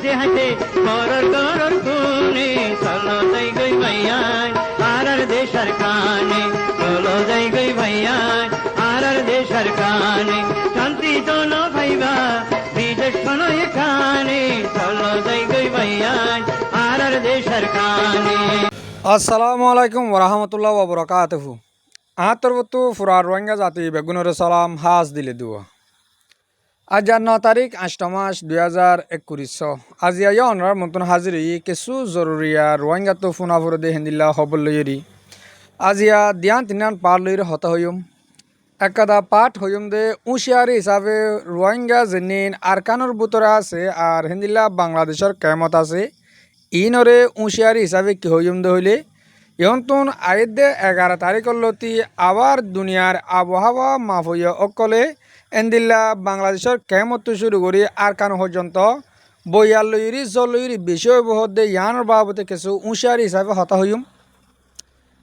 হাসে হাসে করর করর খুনে চলো যাই গই ভাইয়ান আর দেশার কানে চলো যাই গই ভাইয়ান আর দেশার কানে শান্তি তো না ভাইবা বিদেশ শোনো এখানে চলো যাই গই ভাইয়ান আর দেশার কানে। আসসালামু আলাইকুম ওরহামতুল্লাহ ওবরাকাতুহু। আতরবতু ফুরার রোহিঙ্গা জাতি বেগুনের সালাম হাজ দিলে দুয়া। আজ 9 তারিখ 8 মাস 2021। আজি আয়া অনার মতন হাজিরি কিছু জরুরিয়া রোহিঙ্গা তো ফুনাফুরে দে হিন্দিল্লা হবল লইরি আজিয়া দিয়ান তিনান পার লইরে হতা হইম একাদা পাঠ হইম দে উশিয়ারি হিসাবে রোহিঙ্গা জেনিন আরকানোর বুতরা আছে আর হিন্দিল্লা বাংলাদেশের কেমত আছে ইনরে উশিয়ারি হিসাবে কি হইম দে হইলে ইহন্তন আইদে 11 তারিখর লতি আবার দুনিয়ার আবহাওয়া মাফ হইয়া অকলে এন্দিল্লা বাংলাদেশের কেমত শুরু করি আরকান পর্যন্ত বইয়ার লইরি জল লইরি বেশি বহুত দে ইয়ানোর বাবতে কিছু উশিয়ারি হিসাবে হতা হইম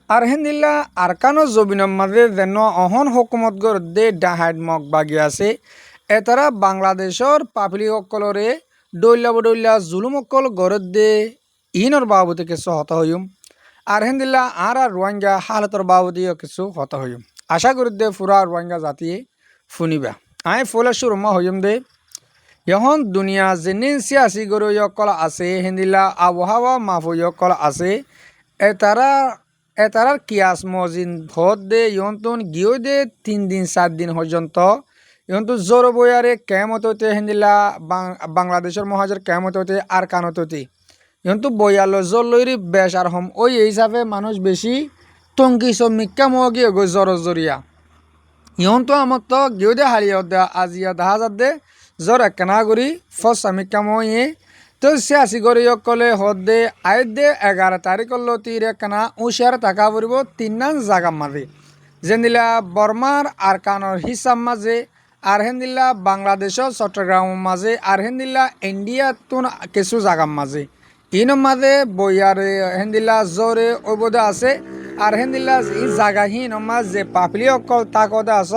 আর হেন্দিল্লা আরকানোর জবিনের মাঝে যেন অহন হুকুমত গর দে ডাহাইড মগ বাগি আছে এতারা বাংলাদেশের পাবলিক অকলরে ডইলা বডইলা জুলুম অকল গরত দে ইনর বাবতে কিছু হতা হইম আর হেন্দিল্লা আর রোহিঙ্গা হালতর বাবদিও কিছু হতা হইম আশা করি দে পুরা রোহিঙ্গা জাতি ফুনিবা আই ফলে সুরমা হইম দে এখন দুনিয়া যেনিন সিয়াসি গরু অকল আছে হেন্দিল্লা আবহাওয়া মাফ অকল আছে এতারার কিয়াস মজিন ভোট দে ইহন্তন গিয়ে দে 3 দিন 4 দিন পর্যন্ত ইহন্তন জোর বয়ারে কেমত হতে হেন্দিল্লা বাংলাদেশের মহাজের কেমত হতে আর কানত হতে ইহন্তু বয়ালো জোর লইরি বেশ আর হম ওই হিসাবে মানুষ বেশি টঙ্কি মিক্কা মগিয়ে গই জ্বর জরিয়া ইহন্তু আমার তো গিয়ে দে হারিয়ে দে আজিয়া দেখা যাত দে জ্বর একনা করি ফসা মিক্কা ময়ে তো সিয়াসি গরি কলে হদ দে আয় দে 11 তারিখর লতির একনা উশিয়ার টাকা পড়ব 3 নান জাগার মাঝে যেদিলা বর্মার আর কানোর হিসাব মাঝে আর হেন্দিল্লা বাংলাদেশের চট্টগ্রামের মাঝে আর হেন্দিল্লা ইন্ডিয়া তুন কিছু জাগার মাঝে ইনোর মাঝে বইয়ারে হেন্দিল্লা জোরে ওবদে আছে আর হেন্দিল্লা ই জাগাহীন মাঝ যে পাপলি অকল তাকদে আস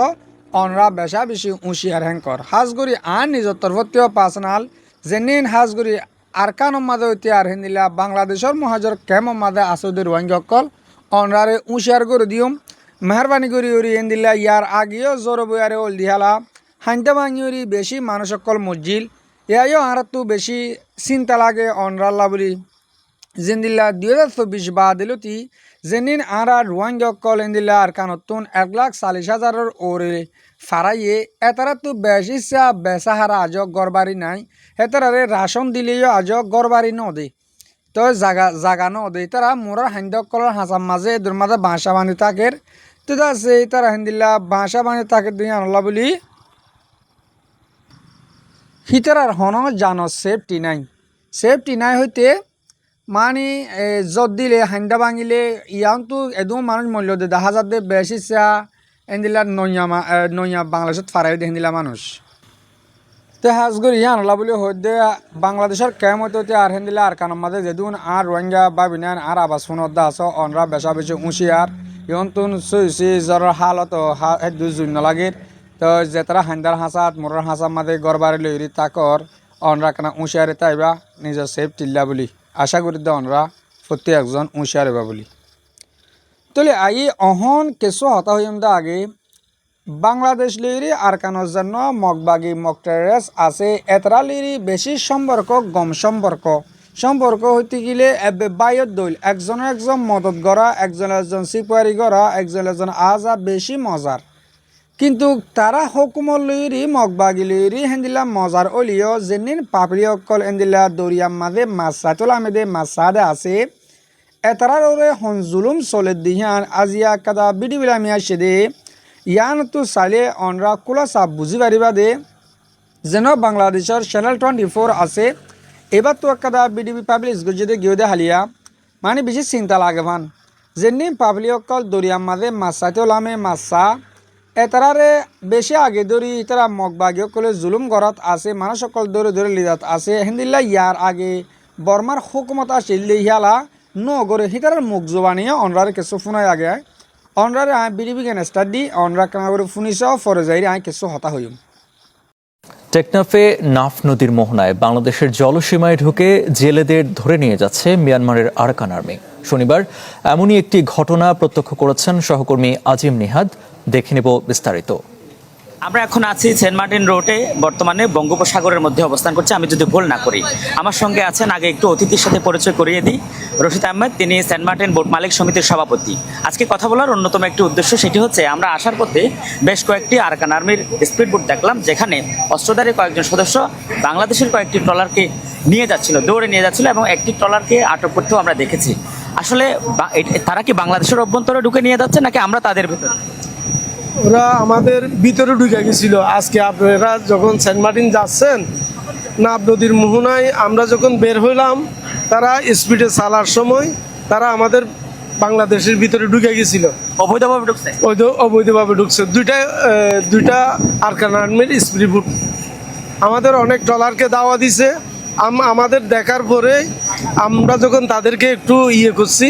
অনরা বেশা বেশি উশিয়ার হেঙ্কর হাজগুড়ি আন নিজের তরফতীয় পার্সোনাল যেনিন হাজগুড়ি আরকানোর মাঝে হইতে আর হেন্দিল্লা বাংলাদেশের মহাজর কেমন মাঝে আসুদের রোহিঙ্গা অকল অনরারে উশিয়ার করে দিম মেহরবানি করি ওরি হেন্দিল্লা ইয়ার আগেও জোর বয়ারে ওল দিহালা হাইতে ভাঙিওরি বেশি মানুষ অকল মজ্জিল ইয়াইও আর তো বেশি চিন্তা লাগে অনরাল্লা বলি যেদিল্লা 2024 বা দিলতি যেনিন আর রোহিঙ্গা অকল হেন্দিল্লা আর কানতুন 1,40,000 ওরে ফারাইয়ে এতারা তো বেশি বেসাহারা আজ গড়বাড়ি নাই হেতারে রাশন দিলেও আজ গড়বাড়ি নদে তো জাগা নদে তারা মোরার হাইন্দক কলার হাসার মাঝে এদের মাঝে বাসা বাঁধি থাকের তো আছে তারা হিন্দিল্লা বাসা বাঁধি থাকে দুই আনলা বলি হিতার হন জানো সেফটি নাই হইতে মানে যত দিলে হাইন্দা ভাঙিলে ইয়ানতো এদম মানুষ মূল্য দে দেখা যাতে বেশি এন্দিলা নইয়া বাংলাদেশত ফারাই দে হিন্দিলা মানুষ তে হাজগুর ইয়ানলা বলে হইতে বাংলাদেশের কেমত হইতে আর হেন্দিলা আর কানার মাঝে যেদিন আর রোহিঙ্গা বা বিনান আর আবাস ফোনত আস অনরা বেশা বেশি উঁশিয়ার ইয়ন্তন সইসি জ্বরের হালত দুই জুন লাগে তো যে তারা হাইন্দার হাসাত মোরার হাসার মাঝে গড়বাড়ি লইরি তাকর অনরা কানা উঁশিয়ারে তাইবা নিজের সেফ টিল্লা বলি আশা করি দে অনরা প্রত্যেক একজন উঁশিয়ারে বা বলি তলে আই অহন কেঁচো হতা হইম দা আগে বাংলাদেশ লিরি আর কানোর জন্য মগবাগি মকটেরেস আছে এতরা লিরি বেশি সম্পর্ক গম সম্পর্ক হইতে গেলে বায়ত দইল একজন মদত গড়া একজন সিপারি গড়া একজন আজা বেশি মজার কিন্তু তারা হুকুমত লইরি মগবাগি লইরি হেন্দিল্লা মজার অলিও যেনিন পাপড়ি অকল হেন্দিল্লা দরিয়ার মাঝে মাছা তোলা মেদে মাছাদে আছে এতারার ওরে হন জুলুম চলে দিহান আজিয়া কাদা বিডি বিলামি আসে দে ইয়ান তো চাইলে অনরা কোলা চাপ বুঝি পারিবা দে যেন বাংলাদেশের চ্যানেল 24 আছে এবার তো কাদা বিডিবি পাবলিশ গজে গিয়ে দে হালিয়া মানে বেশি চিন্তা লাগে ভান যেনি পাবলিক অকল দরিয়ার মাঝে মাছা তোলামে মাছা এতারারে বেশি আগে ধরি তারা মগবাগী অকলে জুলুম গড়াত আছে মানুষ সকল ধরে লিদাত আছে হিন্দিল্লা ইয়ার আগে বর্মার হুকুমত আসিল হিয়ালা নগরে হিতার মুখ জবানিয়ে অনরারে কিছু ফোনায় আগে অনরারে বিডিবি কেন স্টাডি অনরা কেন করে ফুনিস ফরে যাই কিছু হতা হইম। টেকনাফে নাফ নদীর মোহনায় বাংলাদেশের জলসীমায় ঢুকে জেলেদের ধরে নিয়ে যাচ্ছে মিয়ানমারের আরাকান আর্মি। শনিবার এমনই একটি ঘটনা প্রত্যক্ষ করেছেন সহকর্মী আজিম নিহাদ। দেখে নেব বিস্তারিত। আমরা এখন আছি সেন্ট মার্টিন রোডে, বর্তমানে বঙ্গোপসাগরের মধ্যে অবস্থান করছে, আমি যদি ভুল না করি। আমার সঙ্গে আছেন, আগে একটু অতিথির সাথে পরিচয় করিয়ে দিই, রশিদ আহমেদ। তিনি সেন্ট মার্টিন বোট মালিক সমিতির সভাপতি। আজকে কথা বলার অন্যতম একটি উদ্দেশ্য, সেটি হচ্ছে আমরা আসার পথে বেশ কয়েকটি আরাকান আর্মির স্পিড বোট দেখলাম, যেখানে অস্ত্রধারী কয়েকজন সদস্য বাংলাদেশের কয়েকটি ট্রলারকে নিয়ে যাচ্ছিল, দৌড়ে নিয়ে যাচ্ছিল, এবং একটি ট্রলারকে আটক করতেও আমরা দেখেছি। আসলে তারা কি বাংলাদেশের অভ্যন্তরে ঢুকে নিয়ে যাচ্ছে নাকি আমরা তাদের ভেতরে? ওরা আমাদের ভিতরে ঢুকে গেছিল। আজকে আপনারা যখন সেন্ট মার্টিন যাচ্ছেন নাফ নদীর মোহনায়, আমরা যখন বের হইলাম, তারা স্পিডে চালার সময় তারা আমাদের বাংলাদেশের ভিতরে ঢুকে গেছিল। অবৈধভাবে ঢুকছে? অবৈধভাবে ঢুকছে। দুইটা আরাকান আর্মির স্পিড বোট আমাদের অনেক ট্রলারকে দাওয়া দিছে। আমাদের দেখার পরে আমরা যখন তাদেরকে একটু করছি,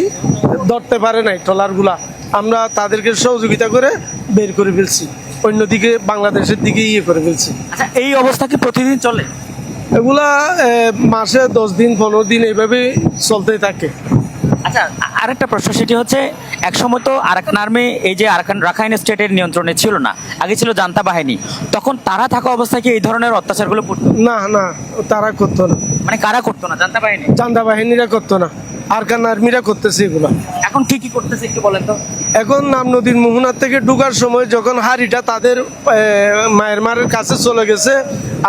ধরতে পারে নাই ট্রলারগুলা, আমরা তাদেরকে সহযোগিতা করে বের করে ফেলছি, অন্যদিকে বাংলাদেশের দিকে করে ফেলছি। আচ্ছা, এই অবস্থা কি প্রতিদিন চলে? এগুলা মাসে 10 দিন 15 দিন এইভাবে চলতেই থাকে। আচ্ছা, আরেকটা প্রশ্ন, সেটি হচ্ছে একসময় তো আরাকান আর্মি এই যে রাখাইন স্টেটের নিয়ন্ত্রণে ছিল না, আগে ছিল জান্তা বাহিনী, তখন তারা থাকা অবস্থায় কি এই ধরনের অত্যাচারগুলো করতো? না, তারা করতো না। মানে কারা করতো না? জান্তা বাহিনী? জান্তা বাহিনীরা করতো না, আরাকান আর্মিরা করতেছে এগুলা। এখন কি কি করতেছে একটু বলেন তো। এখন নাম নদীর মোহনার থেকে ঢুকার সময় যখন হাড়িটা তাদের মায়ের কাছে চলে গেছে,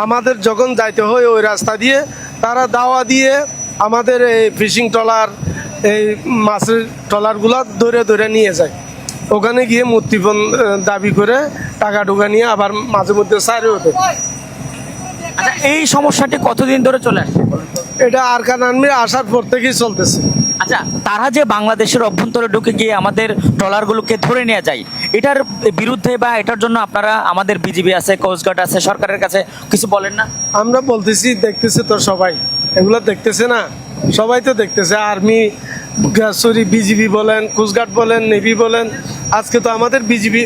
আমাদের যখন যাইতে হয় ওই রাস্তা দিয়ে, তারা দাওয়া দিয়ে আমাদের এই ফিশিং ট্রলার, এই মাছের ট্রলারগুলা ধরে ধরে নিয়ে যায়। ওখানে গিয়ে মুক্তিপণ দাবি করে টাকা ঢুকা নিয়ে আবার মাঝে মধ্যে সারে ওঠে। আচ্ছা, এই সমস্যাটি কতদিন ধরে চলে আসছে? এটা আরাকান আর্মির আসার পর থেকেই চলতেছে। আচ্ছা, তারা যে বাংলাদেশের অভ্যন্তরে ঢুকে গিয়ে আমাদের ট্রলারগুলোকে ধরে নিয়ে যায়, এটার বিরুদ্ধে বা এটার জন্য আপনারা, আমাদের বিজিবি আছে, কোস্টগার্ড আছে, সরকারের কাছে কিছু বলেন না? আমরা বলতেছি, দেখতেছে তো সবাই, এগুলো দেখতেছে না? সবাই তো দেখতেছে। আর্মি, বিজিবি বলেন, কোস্টগার্ড বলেন, নেভি বলেন। আজকে তো আমাদের বিজিবি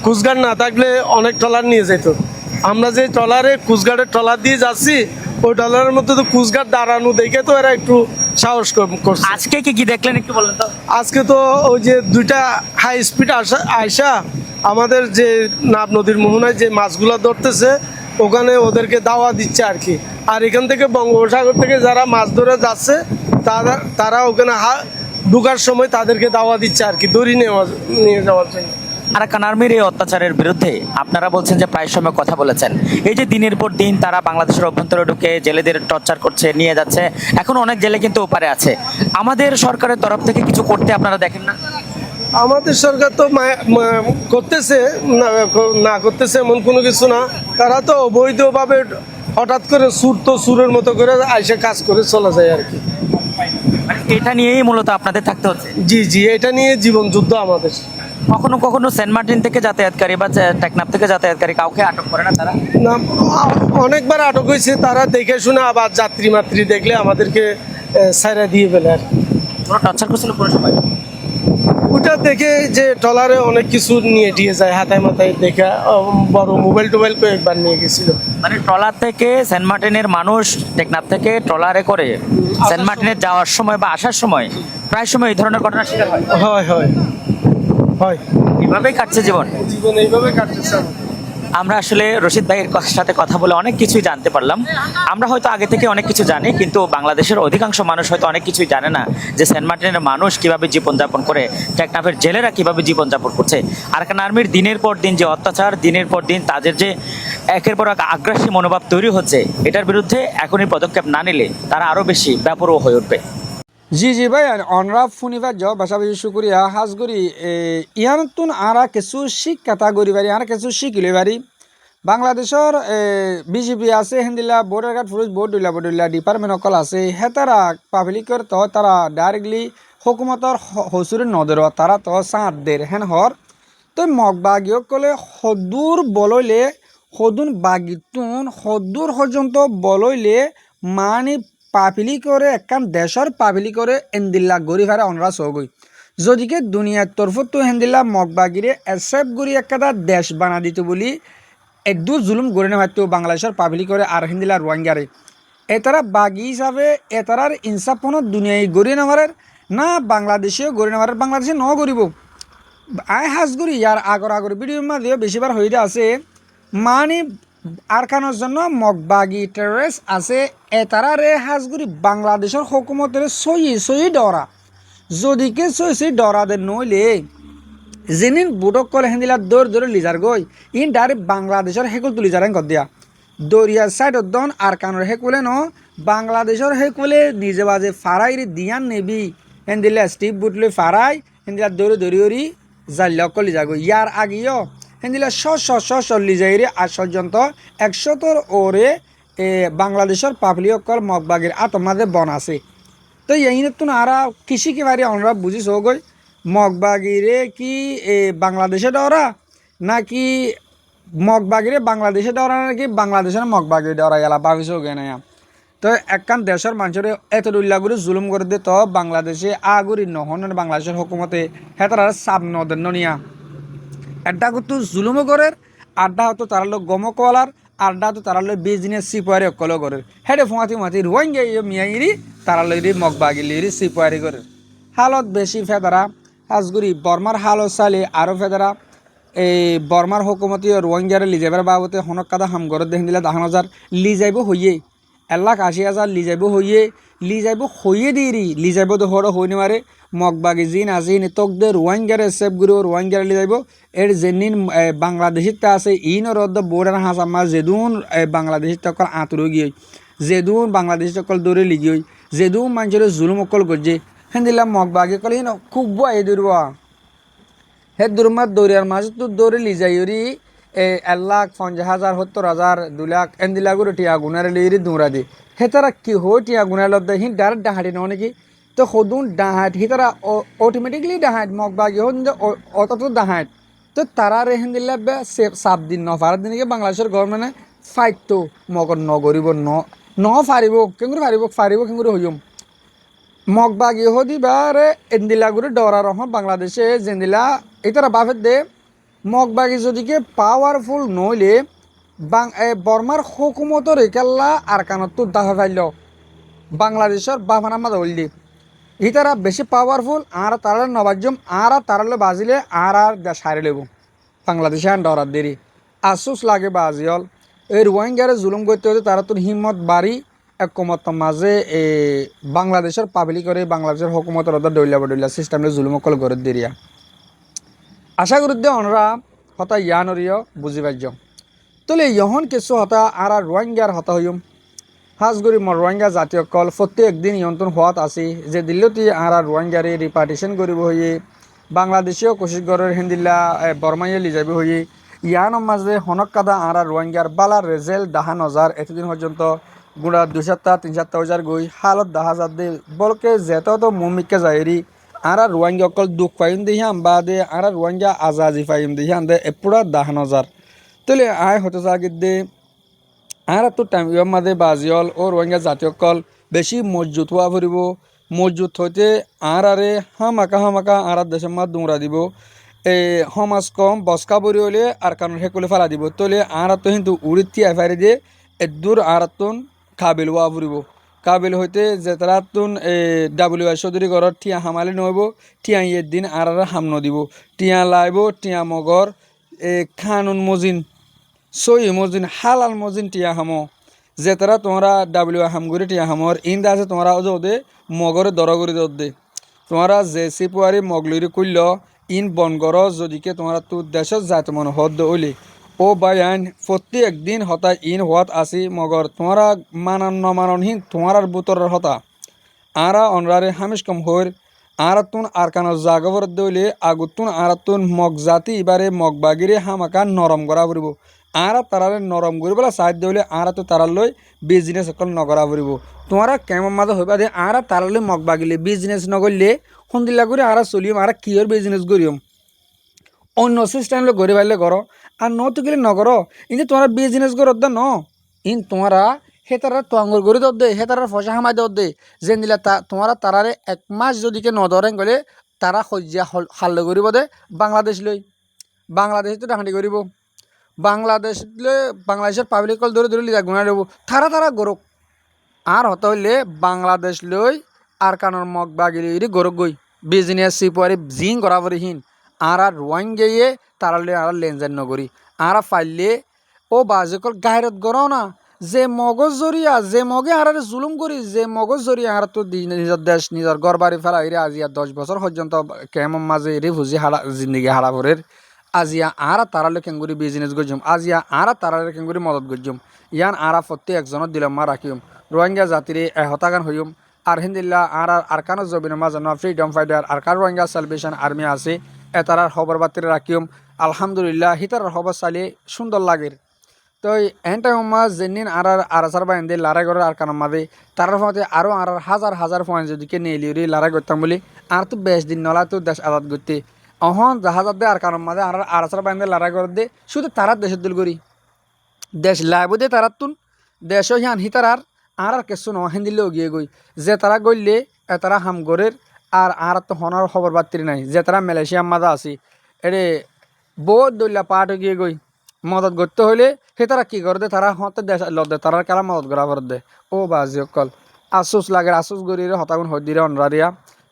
কোস্টগার্ড না থাকলে অনেক ট্রলার নিয়ে যেত। আমরা যে ট্রলারে কোস্টগার্ডের ট্রলার দিয়ে যাচ্ছি, ওই ট্রলারের মধ্যে তো কোস্টগার্ড দাঁড়ানো দেখে তো এরা একটু সাহস করছে। আজকে কি কি দেখলেন একটু বলেন তো। আজকে তো ওই যে দুইটা হাই স্পিড আইসা আমাদের যে নাফ নদীর মোহনায় যে মাছগুলো ধরতেছে, ওখানে ওদেরকে দাওয়া দিচ্ছে আর কি। আর এখান থেকে বঙ্গোপসাগর থেকে যারা মাছ ধরে যাচ্ছে, তারা ওখানে ঢুকার সময় তাদেরকে দাওয়া দিচ্ছে আর কি, দড়ি নিয়ে যাওয়ার জন্য। আরাকান আর্মির এই অত্যাচারের বিরুদ্ধে আপনারা বলছেন যে প্রায় সময় কথা বলেছেন। এই যে দিনের পর দিন তারা বাংলাদেশের অভ্যন্তরে ঢুকে জেলেদের টর্চার করছে, নিয়ে যাচ্ছে, এখন অনেক জেলে কিন্তু ওপারে আছে। আমাদের সরকারের তরফ থেকে কিছু করতে আপনারা দেখেন না? আমাদের সরকার তো করতেছে না করতেছে এমন কোনো কিছু না। তারা তো অবৈধভাবে হঠাৎ করে সুরের মতো করে আইসে কাজ করে চলে যায় আর কি। মানে এটা নিয়েই মূলত আপনাদের থাকতে হচ্ছে? জি, এটা নিয়ে জীবন যুদ্ধ আমাদের। কখনো কখনো সেন্ট মার্টিন থেকে যাতায়াতকারী বা টেকনাফ থেকে যাতায়াতকারী কাউকে আটক করে না তারা? না, অনেকবার আটক হয়েছে। তারা দেখে শুনে আবার যাত্রী মাত্রী দেখলে আমাদেরকে ছাইরা দিয়ে ফেলে আর কি। কোনো টর্চার করছিল কোনো সময়? ওটা দেখে যে ট্রলারে অনেক কিছু নিয়ে দিয়ে যায়, হাতায় মাথায় দেখে বড় মোবাইল টোবাইল কয়েকবার নিয়ে গেছিল। মানে ট্রলার থেকে সেন্ট মার্টিনের মানুষ টেকনাফ থেকে ট্রলারে করে সেন্ট মার্টিনে যাওয়ার সময় বা আসার সময় প্রায় সময় এই ধরনের ঘটনার শিকার হয়। হয়। এভাবেই কাটছে জীবন এইভাবে কাটতেছে। আমরা আসলে রশিদ ভাইয়ের সাথে কথা বলে অনেক কিছুই জানতে পারলাম। আমরা হয়তো আগে থেকে অনেক কিছু জানি, কিন্তু বাংলাদেশের অধিকাংশ মানুষ হয়তো অনেক কিছুই জানে না যে সেন্ট মার্টিনের মানুষ কিভাবে জীবনযাপন করে, টেকনাফের জেলেরা কিভাবে জীবনযাপন করছে। আরাকান আর্মির দিনের পর দিন যে অত্যাচার, দিনের পর দিন তাদের যে একের পর এক আগ্রাসী মনোভাব তৈরি হচ্ছে, এটার বিরুদ্ধে এখনই পদক্ষেপ না নিলে তারা আরও বেশি বেপরোয়া হয়ে উঠবে। জি ভাই, অনরাব ফুনিবার যাও বাসাবাসি শুকুরিয়া হাজগরি ইয়ান তুন আরা কিছু শিক্ষাতা গরি পারি, আর কিছু শিখিলে পারি। বাংলাদেশের বিজেপি আছে, হেন্দিলা বর্ডার গার্ড পুলিশ বড়ডুল্লা ডিপার্টমেন্ট অকল আছে, হেতারা পাবলিকের তো তারা ডাইরেক্টলি হুকুমতর হসুর নদর, তারা তো সাঁত দের হেন হর তো মগবাগীয় কলে সদূর বলইলে সদুন বাগিতুন সদূর পর্যন্ত বলইলে মানে পাপিলি করে একখান দেশের পাপিলি করে এন্দিল্লা গড়ি ভাড়া অনরা চৌগই। যদিকে দুনিয়ার তরফত তো হেন্দিল্লা মগবাগিরে এসেপ গড়ি একটা দেশ বানা দিত বলি এদু জুলুম করে না হয়তো বাংলাদেশের পাবলিক করে আর হিন্দিলা রোহিঙ্গারে এতারা বাগি হিসাবে এতারার ইনসাফনত দুনিয়ায় গড়িয়ে নেওয়ার না বাংলাদেশেও গড়িয়ে নেওয়ার বাংলাদেশে ন গরিব আয় হাজগুড়ি ইয়ার আগর ভিডিওর মাঝে বেশিবার হইতে আছে মানে আরকানোর জন্য মগবাগি টেররিস্ট আছে এতারারে হাজগুড়ি বাংলাদেশের হুকুমতের সই ডরা যদিকে সই ডরা দে নইলে যেনিন বুটক কলে হেন্দিলা দৌড় লিজার গই ইন ডাইরেক্ট বাংলাদেশের হেকুল তুলি যারেন কর দিয়া দরিয়ার সাইডত দন আরকানোর হেকুলে ন বাংলাদেশের হেকুলে নিজে বাজে ফারাই দিয়ান নেবি হেন্দিলা স্টিপ বুটলে ফারাই হেন্দিলা দৌড়ি জাল্লা কলি যাগো ইয়ার আগেও হেন্দিলা লিজাইরে আজ পর্যন্ত 100 ওরে বাংলাদেশের পাবলিক অকল মগবাগের আতমাদে বন আছে তো এইনে তো আরা কৃষি কি বাড়ি আমরা বুঝিস গই মগবাগিরে কি বাংলাদেশে ডরা নাকি মগবাগিরে বাংলাদেশে ডরা নাকি বাংলাদেশের মগবাগিরে ডরা এলা ভাবিস গে না তো একখান দেশের মানুষের এত উল্লাগুড়ি জুলুম করে দে তো বাংলাদেশে আগুরি নহন বাংলাদেশের হুকুমতে হেতারা সাব নদেন নিয়া একটা কিন্তু জুলুমও করে আড্ডা হতো তারা লোক গমকওয়ালার আড্ডা তো তারা লোক বিজনেস সিপারি অকল করে হেডে ফুঁয়াতি রোহিঙ্গা মিয়াইরি তারা লইরি মগবাগিলিরি সিপারি করে হালত বেশি ফেদারা হাজগুড়ি বর্মার হালত চালি আরও ফেদারা এই বর্মার হুকুমতি রোহিঙ্গারে লিজাইবার বাবতে হনক কাদা হাম ঘরত দেখেন দিলে 10,000 লিজাইব হইয়ে 1,80,000 লিজাইব হইয়ে দিয়েরি লিজাইব তো হড় হইনি মারে মগবাগি জিন আজিন তোক দে রোহিঙ্গারে সেভ গুরু রোহিঙ্গারে লিজাইব এর যেনিন বাংলাদেশিত আছে ইন রদ্দ বোর্ডার হাঁস আমার যেদুন বাংলাদেশিত অকল আঁতর গিয়ে যেদুন বাংলাদেশিত অকল দৌড়ে লিগিয়ে যেদুন মানুষের জুলুম অকল গজে হেন দিলাম মগবাগি কল ইন খুব বয়ে দৌড়ব হে দুর্মার দৌড়ার মাঝে তো দৌড়ে লিজাইরি 1,50,000 70,000 2 লাখ এন দিলা গুলো টিয়া গুনারে লিরি দৌড়া দি হে তারা কি হয় টিয়া গুনার লদ্দা হি ডাইরেক্ট ডাহাটি ন নাকি তো সদুন ডাহাট হি তারা অটোমেটিকলি ডাহাট মগবাগি হন অত তো ডাহাট তো তারা রেহেন দিলে 7 দিন 9 দিনকে বাংলাদেশের গভর্নমেন্টে ফাইট তো মগর নগরিব ন ফারিব কেঙ্গুরি ফারিব কেঙ্গুরি হইম মগবাগি হদিবারে এন্দিলা গুলো ডরা রহ বাংলাদেশে জেন্দিলা এটারা বাফের দে মগবাগি যদিকে পাওয়ারফুল নইলে বর্মার হুকুমতর একাল্লা আর কানত দেখা পাইল বাংলাদেশের বাফানা মাদা হইলি ইতারা বেশি পাওয়ারফুল আর তারা নবাজ্যম আর তারালে বাজিলে আর দেশ হারে লেব বাংলাদেশে আর ডরার দেরি আফসোস লাগে বাজিল এই রোহিঙ্গারে জুলুম করতে হতে তারা তোর হিম্মত বাড়ি একমত মাঝে বাংলাদেশের পাবলিক করে বাংলাদেশের হুকুমতের ডইলা সিস্টেমে জুলুম অকল করে দেরিয়া আশা করুদ্দে অনরা হতা ইয়ানরিয় বুঝি পাইজ তলে ইহন কিছু হতা আর রোহিঙ্গার হতা হইম হাজগুড়ি রোহিঙ্গা জাতীয় কল প্রত্যেক দিন ইয়ন্তন হওয়াত আছে যে দিল্লিতে আর রোহিঙ্গারে রিপার্টিশন করিব হইয়ে বাংলাদেশেও কোশিশ গড়ের হিন্দিল্লা বর্মাইয়ে লিজাইব হইয়ে ইয়ানোর মাঝে হনক কাদা আর রোহিঙ্গার বালার রেজেল 10,000 এতদিন পর্যন্ত গুড়া 2-3 গই হালত 10,000 দে বলকে যেত তো মুমিককে যাইরি আর রোহিঙ্গা অকল দুঃখ পাইম দিহাম বা দে আর রোহিঙ্গা আজাজি পাইম দিহাম দে এপুরা 10,000 তলে আয় হতে জাগিত দে আর তো টাইম মাঝে বাজিল ও রোহিঙ্গা জাতীয় কল বেশি মজবুত হওয়া ফুরিব মজবুত হইতে আরে হামাকা আর দেশের মাছ দুমরা দিব সমাজ কম বসকা বরি হলে আর কারণ সেকুলে ফেলা দিব তলে আর তো কিন্তু উড়িত টিয়া ফারি দিয়ে এদূর আর তুন কাবিল হওয়া ফুরিব কাবিল হইতে যে তারা তুন WI চৌধুরী ঘরত টিয়া হামালি নহব টিয়া ইয়ের দিন আর হাম নদিব টিয়া লাইব টিয়া মগর খানুন মজিন সই মজিন হালাল মজিন টিয়া হামো যে তারা তোমরা WI হামগুড়ি টিয়া হামর ইন্দা আছে তোমরা ওদে মগরে দরগরি দে তোমরা যে সিপুয়ারি মগলুরি কইল ইন বনগর যদিকে তোমরা তো দেশত যাতে মনে হদ ওলি ও বায়ান প্রত্যেক দিন হতা ইন হওয়াত আসি মগর তোমরা মানন নমাননহীন তোমার বুতর হতা আরা অনরারে হামিশ কম হইর আর তুন আর কান জাগবর দইলে আগুতুন আর তুন মগ জাতি এবারে মগবাগিরে হামাকা নরম করা ফুরিব আর তারারে নরম করিবলা সাহায্য হইলে আর তো তারার লই বিজনেস সকল নকরা ফুরিব তোমরা কেমন মাঝে হইবা দে আর তারার লই মগবাগিলে বিজনেস নগরলে সন্দিল্লা করে আর চলিম আর কিয়র বিজনেস করিম অন্য সিস্টেম লো গড়ি পাইলে করো আর ন তো গেলে নগর ইন তোমরা বিজনেস করো ন ইন তোমরা হে তারা তোয়াঙ্গর গড়ি দে হে তারা ফসা হামাই দে যেন দিলে তোমরা তারারে 1 মাস যদিকে নধরেন গেলে তারা সজ্জা হাল্লে করিব দে বাংলাদেশ লই বাংলাদেশ তো ডাহাঁটি করিব বাংলাদেশের পাবলিক কল ধরে লিজা গুণা দেব তারা গরক আর হতে হইলে বাংলাদেশ লই আর কানোর মগ বাগিলি গরক গই বিজনেস সিপারি জিং করা পরিহীন আর রোয়াইন গিয়ে তারা আর লেনজেন নগরী আর ফাইলে ও বাজকল গায়রত গড়াও না যে মগজ জরিয়া যে মগে আর জুলুম করি যে মগজ জরিয়া আর তো নিজের দেশ নিজের ঘর বাড়ি ফেলা এরে আজিয়া 10 বছর পর্যন্ত কেমন মাঝে এরে ভুজি হারা জিন্দগি হারা ভরের আজিয়া আর তারালে কেঙ্গুরি বিজনেস গজুম আজিয়া আর তারালে কেঙ্গুরি মদত গজুম ইয়ান আরা প্রত্যেক একজনের দিলাম মা রাখিম রোহিঙ্গা জাতিরে হতাগান হইম আর হিন্দিল্লা আর আরকানো জবিন মাজানো ফ্রিডম ফাইটার আরকার রোহিঙ্গা সালভেশন আর্মি আছে এতারার খবর বাতিরে রাখিম আলহামদুলিল্লাহ হিতার খবর চালিয়ে সুন্দর লাগের তো এন টাইম যেদিন আরাসার বা এনে লড়াই করার আর কারণ মাদে তার মধ্যে আরও আর হাজার পয়েন্ট যদিকে নিয়ে লিওরি লড়াই করতাম বলি আর তো বেশ দিন নলা তো দেশ আজাদ করতে অহন জাহাজ দে আর কারণ মাদে আর আরাসার বা এনে লড়াই করে দে শুধু তারা দেশের দিল করি দেশ লাইব দে তারার তুন দেশ হিয়ান হিতার আর কিছু ন হিন্দিলেও গিয়ে গই যে তারা গইলে তারা হামগরের আর তো হনার খবর বার্তির নাই যে তারা মালয়েশিয়া মাদা আছি এরে বহুত দৈলা পাট গিয়ে গই মদত করতে হইলে সে তারা কী করে দে তারা হতে দেশ লদে তারা কারা মদত করা করে দে ও বাজি অকল আসুস লাগে আসুস গরিরে হতাগুন হদিরে অনরারিয়া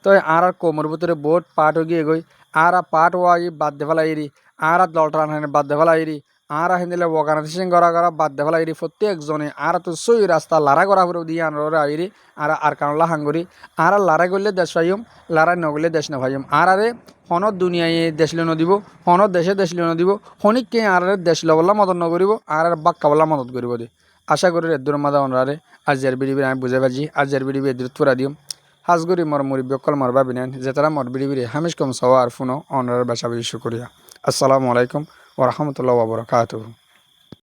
তো আর কোমর ভিতরে বহুত পাট গিয়ে গই আর পাট ওয়াই বাদ দে ফেলাইরি আর ললটান হানে বাদ দে ফেলাইরি আর হিন্দিলে ওগানা সিং করা বাদ দে ফেলাইরি প্রত্যেকজনে আর তো সই রাস্তা লারা করা করে দিয়ে আনরে আইরি আর কানলা হাঙ্গরি আর লারা করলে দেশ পাইম লারা নগলে দেশ না ভাইম আরে হনত দুনিয়ায় দেশলে নদিব হনত দেশলে নদিব হনিককে আর দেশ লবল্লা মদত নকরিব আর বাক্কাবল্লা মদত করিব দে আশা করি এদুর মাদা অনরারে আজের বিড়িবি আমি বুঝে পাচ্ছি আজের বিড়িবি এদুর তুরা দিম হাজগরি মর মুরিব কল মর বাবিনেন যে তারা মর বিড়িবিরে হামিশ কম সওয়া আর ফুনো অনরার বাসা শুকরিয়া আসসালামু আলাইকুম ওয়া রাহমাতুল্লাহি ওয়া বারাকাতুহু